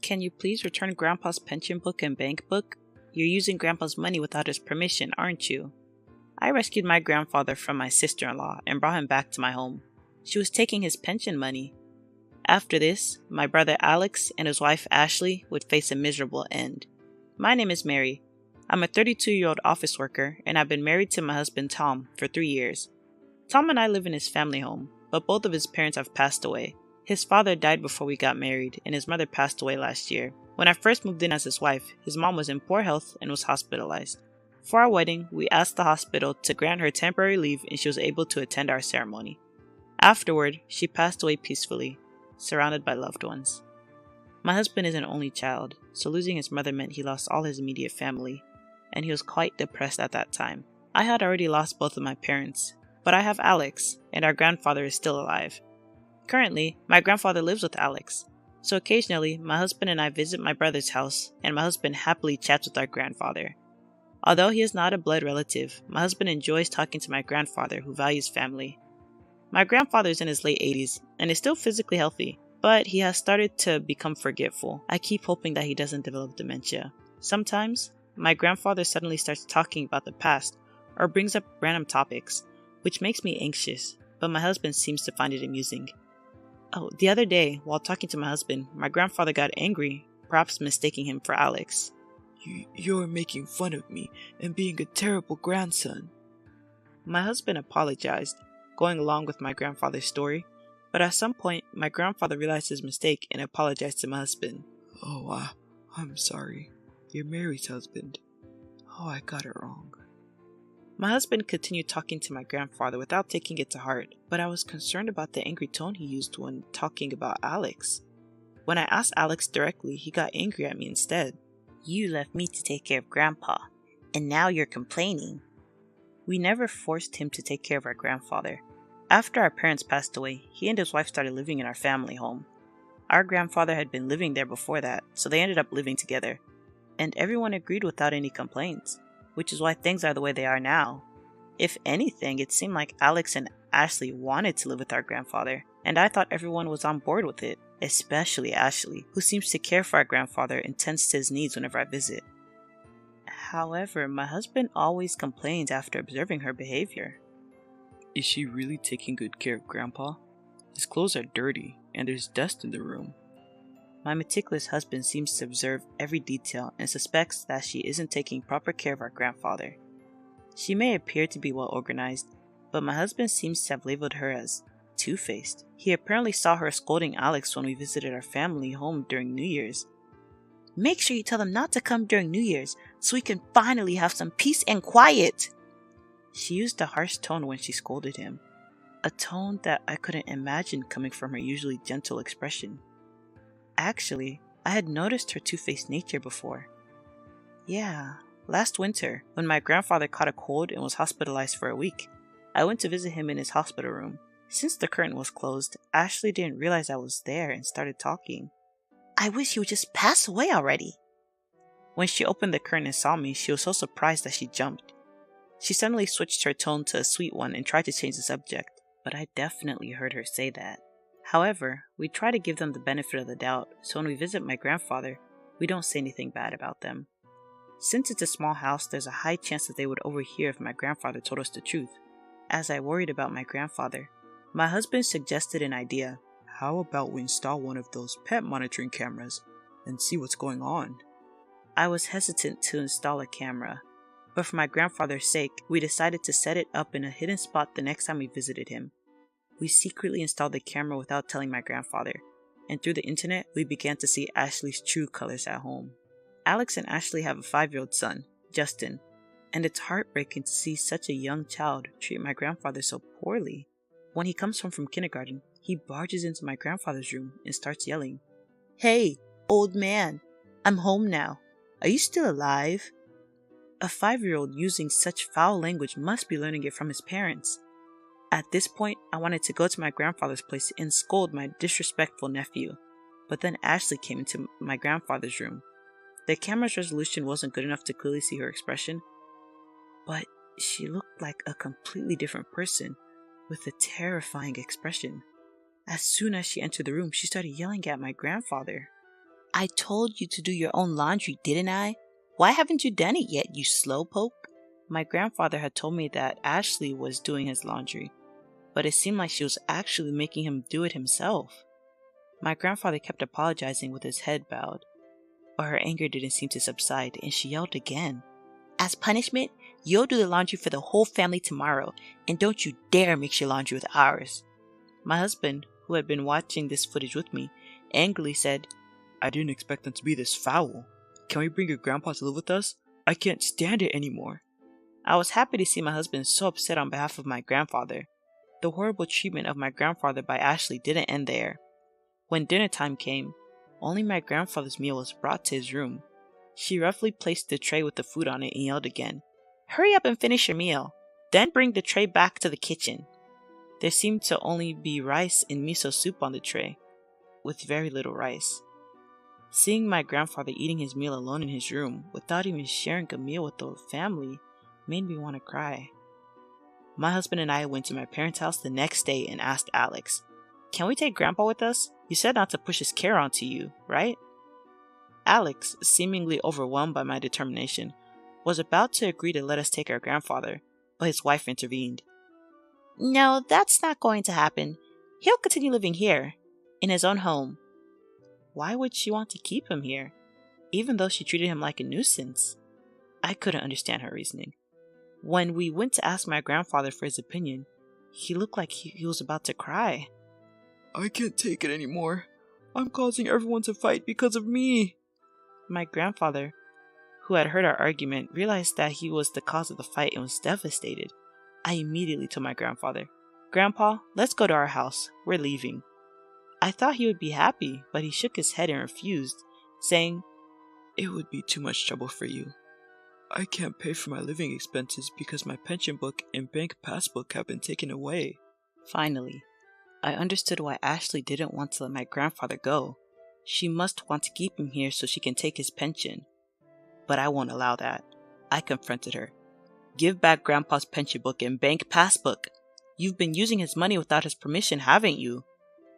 Can you please return Grandpa's pension book and bank book? You're using Grandpa's money without his permission, aren't you? I rescued my grandfather from my sister-in-law and brought him back to my home. She was taking his pension money. After this, my brother Alex and his wife Ashley would face a miserable end. My name is Mary. I'm a 32-year-old office worker, and I've been married to my husband Tom for 3 years. Tom and I live in his family home, but both of his parents have passed away. His father died before we got married, and his mother passed away last year. When I first moved in as his wife, his mom was in poor health and was hospitalized. For our wedding, we asked the hospital to grant her temporary leave and she was able to attend our ceremony. Afterward, she passed away peacefully, surrounded by loved ones. My husband is an only child, so losing his mother meant he lost all his immediate family, and he was quite depressed at that time. I had already lost both of my parents, but I have Alex, and our grandfather is still alive. Currently, my grandfather lives with Alex, so occasionally my husband and I visit my brother's house, and my husband happily chats with our grandfather. Although he is not a blood relative, my husband enjoys talking to my grandfather who values family. My grandfather is in his late 80s and is still physically healthy, but he has started to become forgetful. I keep hoping that he doesn't develop dementia. Sometimes, my grandfather suddenly starts talking about the past or brings up random topics, which makes me anxious, but my husband seems to find it amusing. Oh, the other day, while talking to my husband, my grandfather got angry, perhaps mistaking him for Alex. You're making fun of me and being a terrible grandson. My husband apologized, going along with my grandfather's story, but at some point, my grandfather realized his mistake and apologized to my husband. Oh, I'm sorry. You're Mary's husband. Oh, I got it wrong. My husband continued talking to my grandfather without taking it to heart, but I was concerned about the angry tone he used when talking about Alex. When I asked Alex directly, he got angry at me instead. You left me to take care of Grandpa, and now you're complaining. We never forced him to take care of our grandfather. After our parents passed away, he and his wife started living in our family home. Our grandfather had been living there before that, so they ended up living together. And everyone agreed without any complaints, which is why things are the way they are now. If anything, it seemed like Alex and Ashley wanted to live with our grandfather, and I thought everyone was on board with it, especially Ashley, who seems to care for our grandfather and tends to his needs whenever I visit. However, my husband always complains after observing her behavior. Is she really taking good care of Grandpa? His clothes are dirty, and there's dust in the room. My meticulous husband seems to observe every detail and suspects that she isn't taking proper care of our grandfather. She may appear to be well organized, but my husband seems to have labeled her as two-faced. He apparently saw her scolding Alex when we visited our family home during New Year's. Make sure you tell them not to come during New Year's so we can finally have some peace and quiet. She used a harsh tone when she scolded him, a tone that I couldn't imagine coming from her usually gentle expression. Actually, I had noticed her two-faced nature before. Yeah, last winter, when my grandfather caught a cold and was hospitalized for a week, I went to visit him in his hospital room. Since the curtain was closed, Ashley didn't realize I was there and started talking. I wish he would just pass away already. When she opened the curtain and saw me, she was so surprised that she jumped. She suddenly switched her tone to a sweet one and tried to change the subject, but I definitely heard her say that. However, we try to give them the benefit of the doubt, so when we visit my grandfather, we don't say anything bad about them. Since it's a small house, there's a high chance that they would overhear if my grandfather told us the truth. As I worried about my grandfather, my husband suggested an idea. How about we install one of those pet monitoring cameras and see what's going on? I was hesitant to install a camera, but for my grandfather's sake, we decided to set it up in a hidden spot the next time we visited him. We secretly installed the camera without telling my grandfather, and through the internet, we began to see Ashley's true colors at home. Alex and Ashley have a 5-year-old son, Justin, and it's heartbreaking to see such a young child treat my grandfather so poorly. When he comes home from kindergarten, he barges into my grandfather's room and starts yelling, "Hey, old man, I'm home now. Are you still alive?" A 5-year-old using such foul language must be learning it from his parents. At this point, I wanted to go to my grandfather's place and scold my disrespectful nephew, but then Ashley came into my grandfather's room. The camera's resolution wasn't good enough to clearly see her expression, but she looked like a completely different person with a terrifying expression. As soon as she entered the room, she started yelling at my grandfather. I told you to do your own laundry, didn't I? Why haven't you done it yet, you slowpoke? My grandfather had told me that Ashley was doing his laundry, but it seemed like she was actually making him do it himself. My grandfather kept apologizing with his head bowed, but her anger didn't seem to subside, and she yelled again. As punishment, you'll do the laundry for the whole family tomorrow, and don't you dare mix your laundry with ours. My husband, who had been watching this footage with me, angrily said, I didn't expect them to be this foul. Can we bring your grandpa to live with us? I can't stand it anymore. I was happy to see my husband so upset on behalf of my grandfather. The horrible treatment of my grandfather by Ashley didn't end there. When dinner time came, only my grandfather's meal was brought to his room. She roughly placed the tray with the food on it and yelled again, Hurry up and finish your meal, then bring the tray back to the kitchen. There seemed to only be rice and miso soup on the tray, with very little rice. Seeing my grandfather eating his meal alone in his room without even sharing a meal with the family made me want to cry. My husband and I went to my parents' house the next day and asked Alex, Can we take Grandpa with us? You said not to push his care onto you, right? Alex, seemingly overwhelmed by my determination, was about to agree to let us take our grandfather, but his wife intervened. No, that's not going to happen. He'll continue living here, in his own home. Why would she want to keep him here, even though she treated him like a nuisance? I couldn't understand her reasoning. When we went to ask my grandfather for his opinion, he looked like he was about to cry. I can't take it anymore. I'm causing everyone to fight because of me. My grandfather, who had heard our argument, realized that he was the cause of the fight and was devastated. I immediately told my grandfather, Grandpa, let's go to our house. We're leaving. I thought he would be happy, but he shook his head and refused, saying, It would be too much trouble for you. I can't pay for my living expenses because my pension book and bank passbook have been taken away. Finally, I understood why Ashley didn't want to let my grandfather go. She must want to keep him here so she can take his pension. But I won't allow that. I confronted her. Give back Grandpa's pension book and bank passbook. You've been using his money without his permission, haven't you?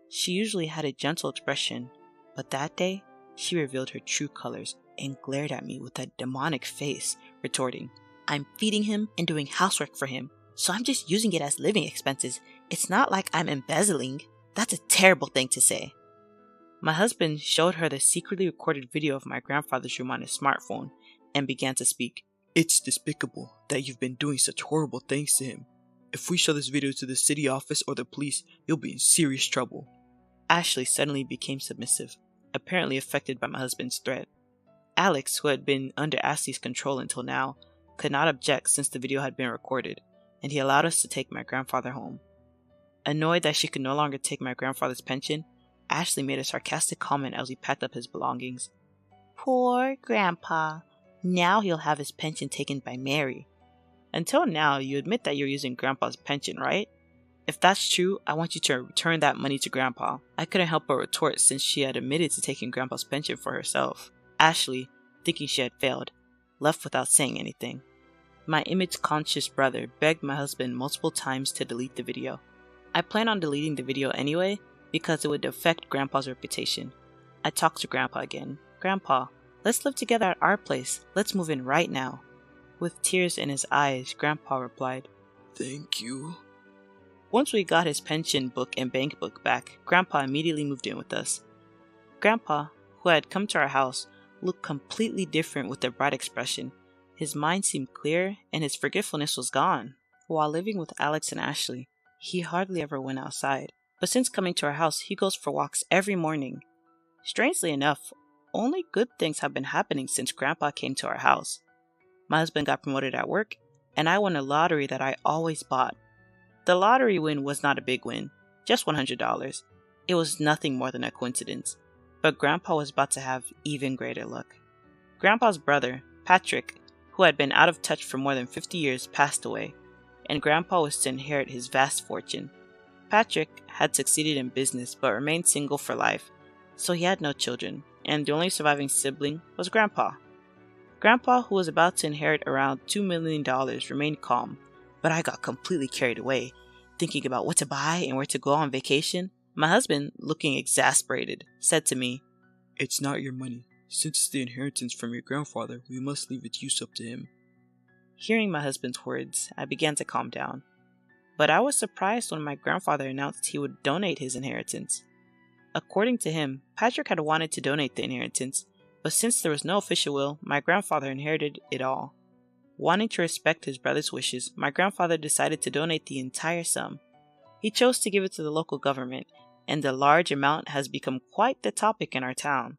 She usually had a gentle expression, but that day, she revealed her true colors and glared at me with a demonic face, retorting, I'm feeding him and doing housework for him, so I'm just using it as living expenses. It's not like I'm embezzling. That's a terrible thing to say. My husband showed her the secretly recorded video of my grandfather's room on his smartphone and began to speak. It's despicable that you've been doing such horrible things to him. If we show this video to the city office or the police, you'll be in serious trouble. Ashley suddenly became submissive, apparently affected by my husband's threat. Alex, who had been under Ashley's control until now, could not object since the video had been recorded, and he allowed us to take my grandfather home. Annoyed that she could no longer take my grandfather's pension, Ashley made a sarcastic comment as we packed up his belongings. Poor Grandpa. Now he'll have his pension taken by Mary. Until now, you admit that you're using Grandpa's pension, right? If that's true, I want you to return that money to Grandpa. I couldn't help but retort since she had admitted to taking Grandpa's pension for herself. Ashley, thinking she had failed, left without saying anything. My image-conscious brother begged my husband multiple times to delete the video. I planned on deleting the video anyway because it would affect Grandpa's reputation. I talked to Grandpa again. Grandpa, let's live together at our place. Let's move in right now. With tears in his eyes, Grandpa replied, Thank you. Once we got his pension book and bank book back, Grandpa immediately moved in with us. Grandpa, who had come to our house, looked completely different with a bright expression. His mind seemed clear and his forgetfulness was gone. While living with Alex and Ashley, he hardly ever went outside. But since coming to our house, he goes for walks every morning. Strangely enough, only good things have been happening since Grandpa came to our house. My husband got promoted at work, and I won a lottery that I always bought. The lottery win was not a big win, just $100. It was nothing more than a coincidence, but Grandpa was about to have even greater luck. Grandpa's brother, Patrick, who had been out of touch for more than 50 years, passed away, and Grandpa was to inherit his vast fortune. Patrick had succeeded in business but remained single for life, so he had no children, and the only surviving sibling was Grandpa. Grandpa, who was about to inherit around $2 million, remained calm, but I got completely carried away, thinking about what to buy and where to go on vacation. My husband, looking exasperated, said to me, It's not your money. Since it's the inheritance from your grandfather, we must leave its use up to him. Hearing my husband's words, I began to calm down. But I was surprised when my grandfather announced he would donate his inheritance. According to him, Patrick had wanted to donate the inheritance, but since there was no official will, my grandfather inherited it all. Wanting to respect his brother's wishes, my grandfather decided to donate the entire sum. He chose to give it to the local government, and the large amount has become quite the topic in our town.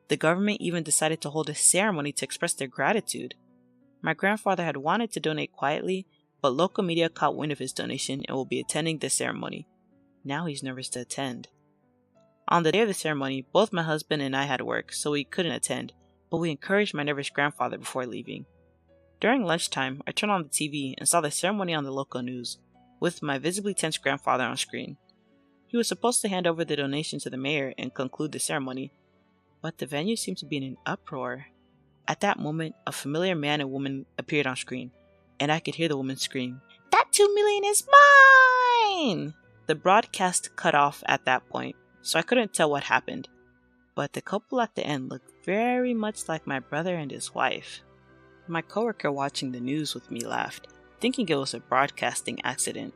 The government even decided to hold a ceremony to express their gratitude. My grandfather had wanted to donate quietly, but local media caught wind of his donation and will be attending the ceremony. Now he's nervous to attend. On the day of the ceremony, both my husband and I had work, so we couldn't attend, but we encouraged my nervous grandfather before leaving. During lunchtime, I turned on the TV and saw the ceremony on the local news, with my visibly tense grandfather on screen. He was supposed to hand over the donation to the mayor and conclude the ceremony, but the venue seemed to be in an uproar. At that moment, a familiar man and woman appeared on screen, and I could hear the woman scream, "That $2 million is mine!" The broadcast cut off at that point, so I couldn't tell what happened, but the couple at the end looked very much like my brother and his wife. My coworker watching the news with me laughed, thinking it was a broadcasting accident,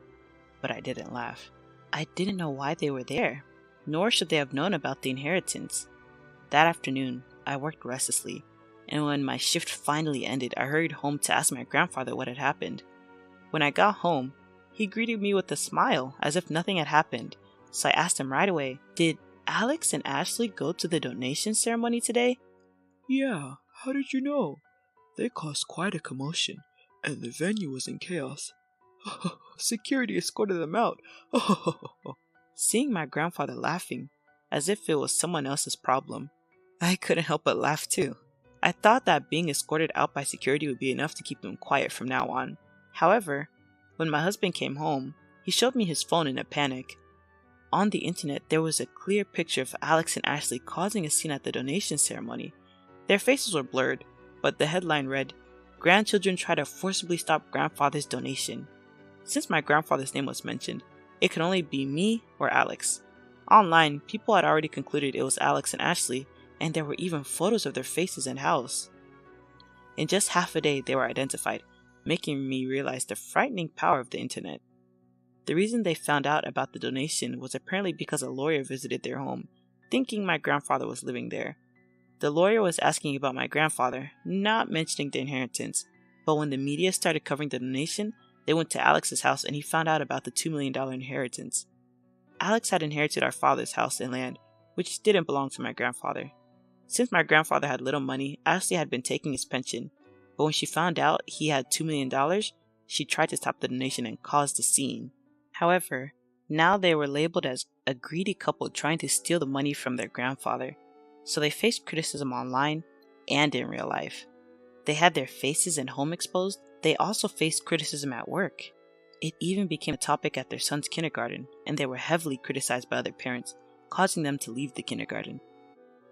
but I didn't laugh. I didn't know why they were there, nor should they have known about the inheritance. That afternoon, I worked restlessly, and when my shift finally ended, I hurried home to ask my grandfather what had happened. When I got home, he greeted me with a smile, as if nothing had happened, so I asked him right away, "Did Alex and Ashley go to the donation ceremony today?" Yeah, how did you know? They caused quite a commotion, and the venue was in chaos. Security escorted them out. Seeing my grandfather laughing, as if it was someone else's problem, I couldn't help but laugh too. I thought that being escorted out by security would be enough to keep him quiet from now on. However, when my husband came home, he showed me his phone in a panic. On the internet, there was a clear picture of Alex and Ashley causing a scene at the donation ceremony. Their faces were blurred, but the headline read, "Grandchildren try to forcibly stop grandfather's donation." Since my grandfather's name was mentioned, it could only be me or Alex. Online, people had already concluded it was Alex and Ashley, and there were even photos of their faces and house. In just half a day, they were identified, making me realize the frightening power of the internet. The reason they found out about the donation was apparently because a lawyer visited their home, thinking my grandfather was living there. The lawyer was asking about my grandfather, not mentioning the inheritance, but when the media started covering the donation, they went to Alex's house and he found out about the $2 million inheritance. Alex had inherited our father's house and land, which didn't belong to my grandfather. Since my grandfather had little money, Ashley had been taking his pension, but when she found out he had $2 million, she tried to stop the donation and caused a scene. However, now they were labeled as a greedy couple trying to steal the money from their grandfather, so they faced criticism online and in real life. They had their faces and home exposed. They also faced criticism at work. It even became a topic at their son's kindergarten, and they were heavily criticized by other parents, causing them to leave the kindergarten.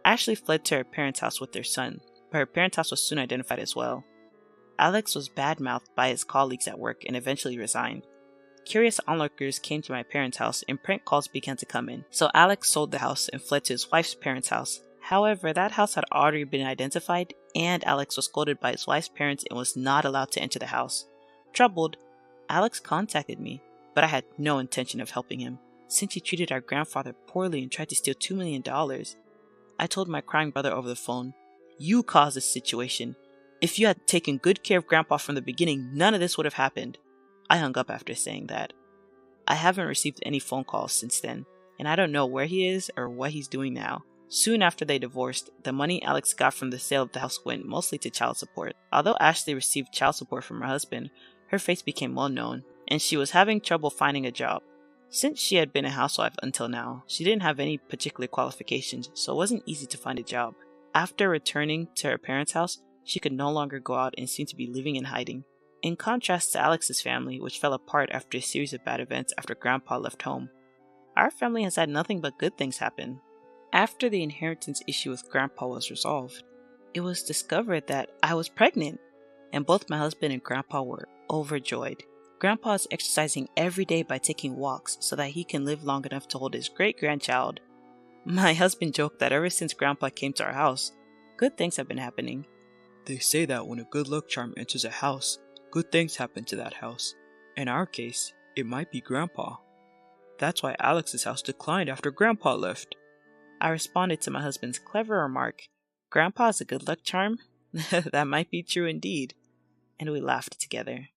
Ashley fled to her parents' house with their son, but her parents' house was soon identified as well. Alex was badmouthed by his colleagues at work and eventually resigned. Curious onlookers came to my parents' house and prank calls began to come in, so Alex sold the house and fled to his wife's parents' house. However, that house had already been identified, and Alex was scolded by his wife's parents and was not allowed to enter the house. Troubled, Alex contacted me, but I had no intention of helping him, since he treated our grandfather poorly and tried to steal $2 million. I told my crying brother over the phone, "You caused this situation. If you had taken good care of Grandpa from the beginning, none of this would have happened." I hung up after saying that. I haven't received any phone calls since then, and I don't know where he is or what he's doing now. Soon after they divorced, the money Alex got from the sale of the house went mostly to child support. Although Ashley received child support from her husband, her face became well known, and she was having trouble finding a job. Since she had been a housewife until now, she didn't have any particular qualifications, so it wasn't easy to find a job. After returning to her parents' house, she could no longer go out and seemed to be living in hiding. In contrast to Alex's family, which fell apart after a series of bad events after Grandpa left home, our family has had nothing but good things happen. After the inheritance issue with Grandpa was resolved, it was discovered that I was pregnant, and both my husband and Grandpa were overjoyed. Grandpa is exercising every day by taking walks so that he can live long enough to hold his great-grandchild. My husband joked that ever since Grandpa came to our house, good things have been happening. They say that when a good luck charm enters a house, good things happen to that house. In our case, it might be Grandpa. That's why Alex's house declined after Grandpa left. I responded to my husband's clever remark, "Grandpa's a good luck charm? That might be true indeed." And we laughed together.